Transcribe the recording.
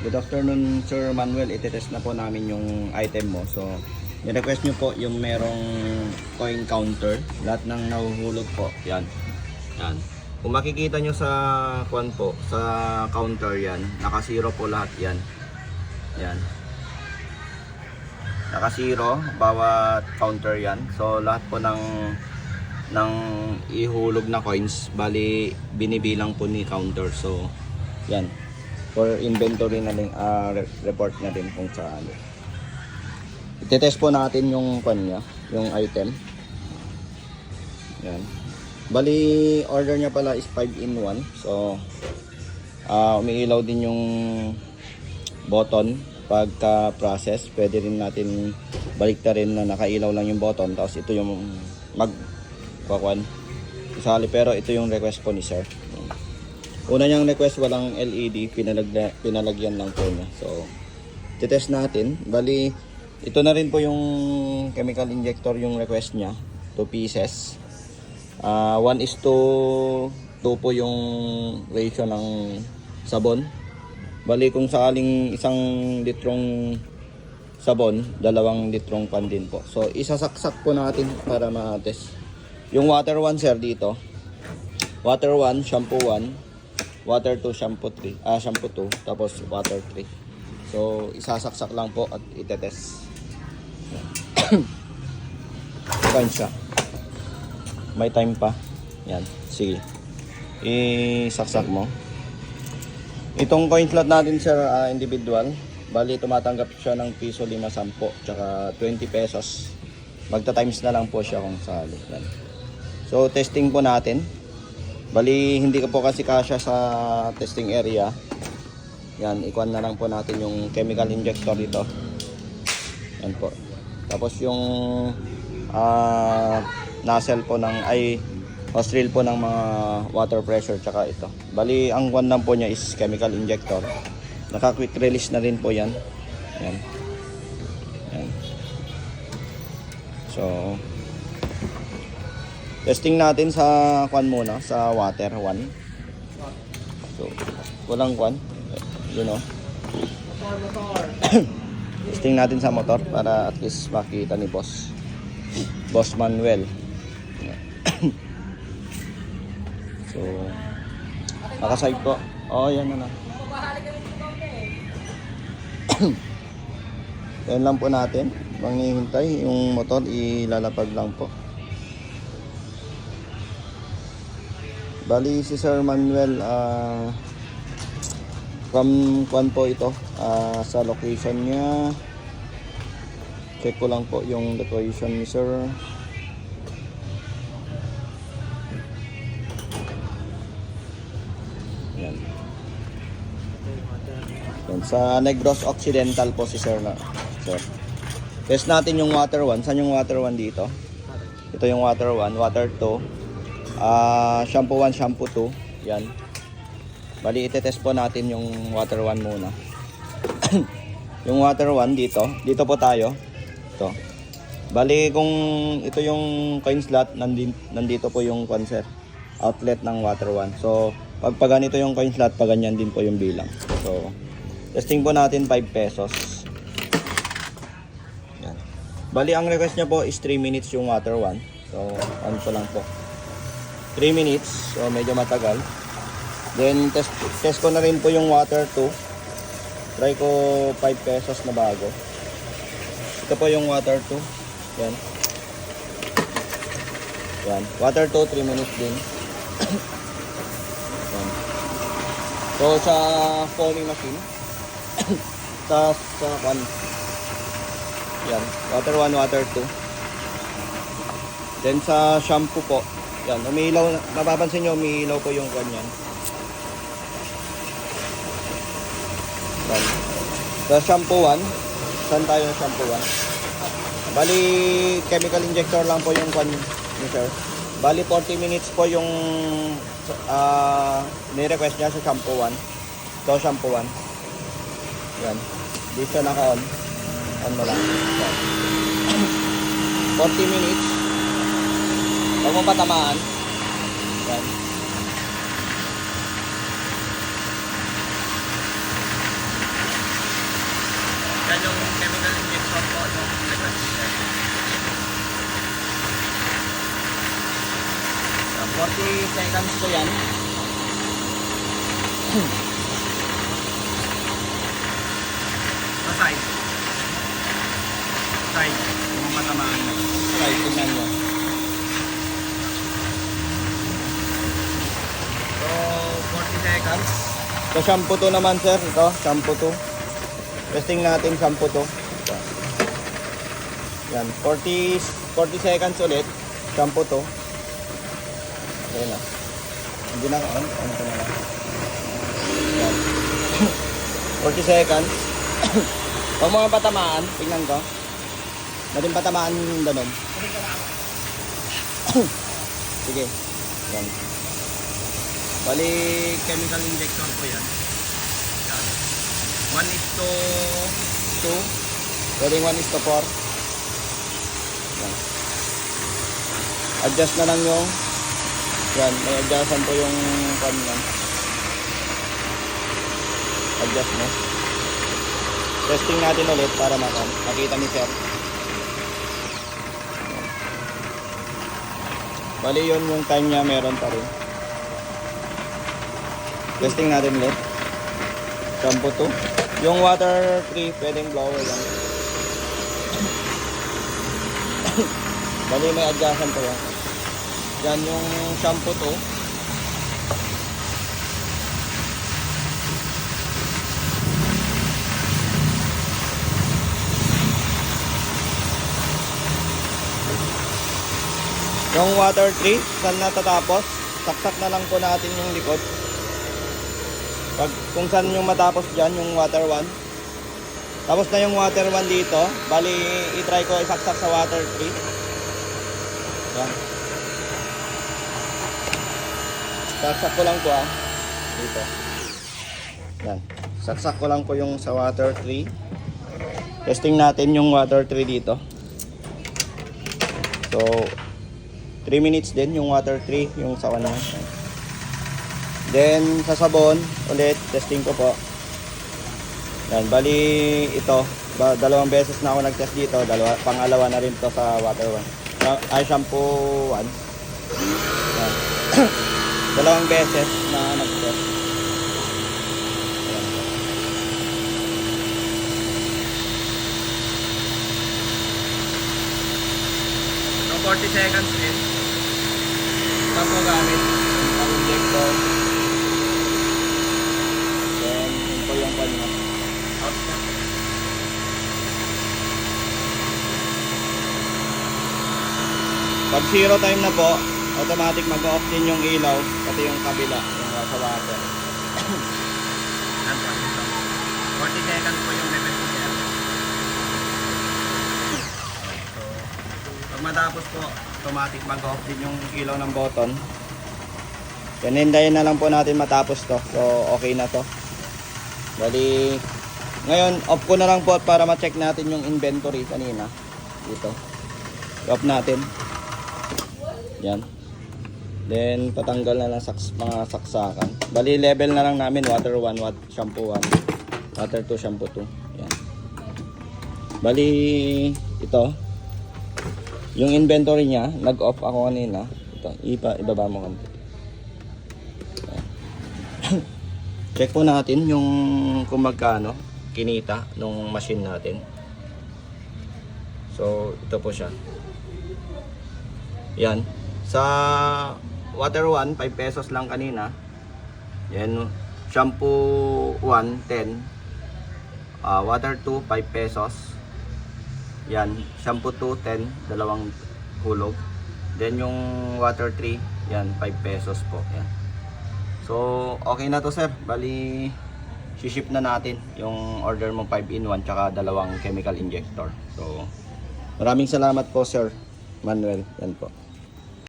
Good afternoon, Sir Manuel. Itetest na po namin yung item mo. So, ni-request nyo po yung merong coin counter. Lahat ng nahuhulog po. Yan. Yan. Kung makikita nyo sa kwan po, sa counter yan, naka-zero po lahat yan. Yan. Naka-zero, bawat counter yan. So, lahat po ng ihulog na coins, bali binibilang po ni counter. So, yan. For inventory na din, report na din kung saan. Itetest po natin yung kanya, yung item. Yan. Bali, order niya pala is 5-in-1. So, umiilaw din yung button pagka-process. Pwede rin natin baliktarin na nakailaw lang yung button. Tapos ito yung magkakwan. Isali, pero ito yung request po ni sir. Una niyang request, walang LED, pinalagyan lang po niya. So, titest natin. Bali, ito na rin po yung chemical injector yung request niya. 2 pieces. 1:2 po yung ratio ng sabon. Bali, kung sakaling 1 litrong sabon, 2 litrong pan din po. So, isasaksak po natin para ma-test. Yung water 1, sir, dito. Water 1, shampoo 1. Water 2, shampoo 3, shampoo 2, tapos water 3. So, isasaksak lang po at itetest. Fine siya. May time pa. Yan, sige. Isaksak mo. Itong coin slot natin sir, individual. Bali, tumatanggap siya ng piso 5, 10, tsaka 20 pesos. Magta-times na lang po siya kung sakali. So, testing po natin. Bali, hindi ko po kasi kasya sa testing area. Yan, ikuan na lang po natin yung chemical injector dito. Yan po. Tapos yung nozzle po ng, nostril po ng mga water pressure, tsaka ito. Bali, ang kwan lang po niya is chemical injector. Naka-quick release na rin po yan. Yan. Yan. So, testing natin sa kwan muna, sa water 1. So, walang kwan. You know. Testing natin sa motor para at least makita ni Boss Manuel. So, nakaside po. Oh, yan na. Yan lang po natin. Manghihintay yung motor, ilalapag lang po. Bali si Sir Manuel from kwan po ito, sa location niya. Check ko lang po yung location ni Sir. Yan. Yan, sa Negros Occidental po si Sir na. Sir. Test natin yung water 1. Saan yung water 1 dito? Ito yung water 1, water 2. Shampoo 1, shampoo 2. Yan. Bali, itetest po natin yung water 1 muna. Yung water 1 dito. Dito po tayo. Ito. Bali, kung ito yung coin slot, nandito po yung concept outlet ng water 1. So, pag ganito yung coin slot, pag ganyan din po yung bilang. So, testing po natin 5 pesos. Yan. Bali, ang request niya po is 3 minutes yung water 1. So, on ko lang po. 3 minutes, so medyo matagal. Then test ko na rin po yung water 2. Try ko 5 pesos na bago. Ito po yung water 2. Yan. Yan. Water 2, 3 minutes din. Yan. So sa foaming machine, sa one. Yan. Water 1, water 2. Then sa shampoo po, yan, umiilaw, mapapansin nyo, umiilaw po yung kanyan. Sa shampoo 1, saan tayo ng shampoo 1? Bali, chemical injector lang po yung kwan ni sir. Bali, 40 minutes po yung ni-request niya sa shampoo 1. So, shampoo 1. Yan. Di siya naka-on. On mo lang. 40 minutes. Huwag mong patamaan. Yan. Yan yung chemical injection po, no? 40 seconds po yan. Side. Side. Yung matamaan na. Side, tingnan mo. So, 40 seconds. So, shampoo to naman, sir. Ito, shampoo to. Testing natin shampoo to. Ito. Yan, 40 seconds ulit. Shampoo to. Ayan na. Hindi na on. Ano ko na lang. Yan. 40 seconds. Pag mga patamaan, tingnan ko. Natin patamaan yung danon. Sige. Yan. Bali, chemical injection po yan. 1:2. Pwedeng 1:4. Yan. Adjust na lang yung yan. May adjustan po yung kanyan. Adjust mo. Testing natin ulit para makita ni sir. Bali yun yung time niya meron pa rin. Testing natin ulit. Shampoo to. Yung water 3 pwedeng blower lang. Bali may adjustan pa yan. Yan yung shampoo to. Yung water 3, saan natatapos, saksak na lang po natin yung likod. Kung saan yung matapos dyan, yung water 1. Tapos na yung water 1 dito, bali i-try ko isaksak sa water 3. Yan. Saksak ko lang po dito. Yan. Saksak ko lang po yung sa water 3. Testing natin yung water 3 dito. So, 3 minutes din yung water 3, yung sa kanya. Then, sa sabon, ulit, testing ko po. Yan, bali ito, dalawang beses na ako nag-test dito, pangalawa na rin to sa water 1. Ay, shampoo 1. Yan. Dalawang beses na nag-test. Yan. So, 40 seconds din. Ito po gamit ang injector. Then, yun po yung kanya. Pag zero time na po, automatic mag-off din yung ilaw, pati yung kabila, yung sa water. 40 seconds po yung limit niya. So, pag matapos po, automatic mag-off din yung ilaw ng button. Then hintayin na lang po natin matapos to. So okay na to. Bali, ngayon off ko na lang po para ma-check natin yung inventory kanina. Dito. Off natin. Yan. Then patanggal na lang mga saksakan. Bali level na lang namin water 1, shampoo 1. Water 2, shampoo 2. Yan. Bali ito. Yung inventory niya, nag-off ako kanina. Ito, ibaba mo konti. Check po natin yung kung magkano kinita nung machine natin. So, ito po siya. Yan. Sa water 1, 5 pesos lang kanina. Yan. Shampoo 1, 10. Water 2, 5 pesos. Yan, shampoo 2, 10, dalawang hulog. Then yung water 3, yan, 5 pesos po. Yan. So, okay na to sir. Bali, ship na natin yung order mo 5-in-1 tsaka dalawang chemical injector. So, maraming salamat po sir Manuel. Yan po.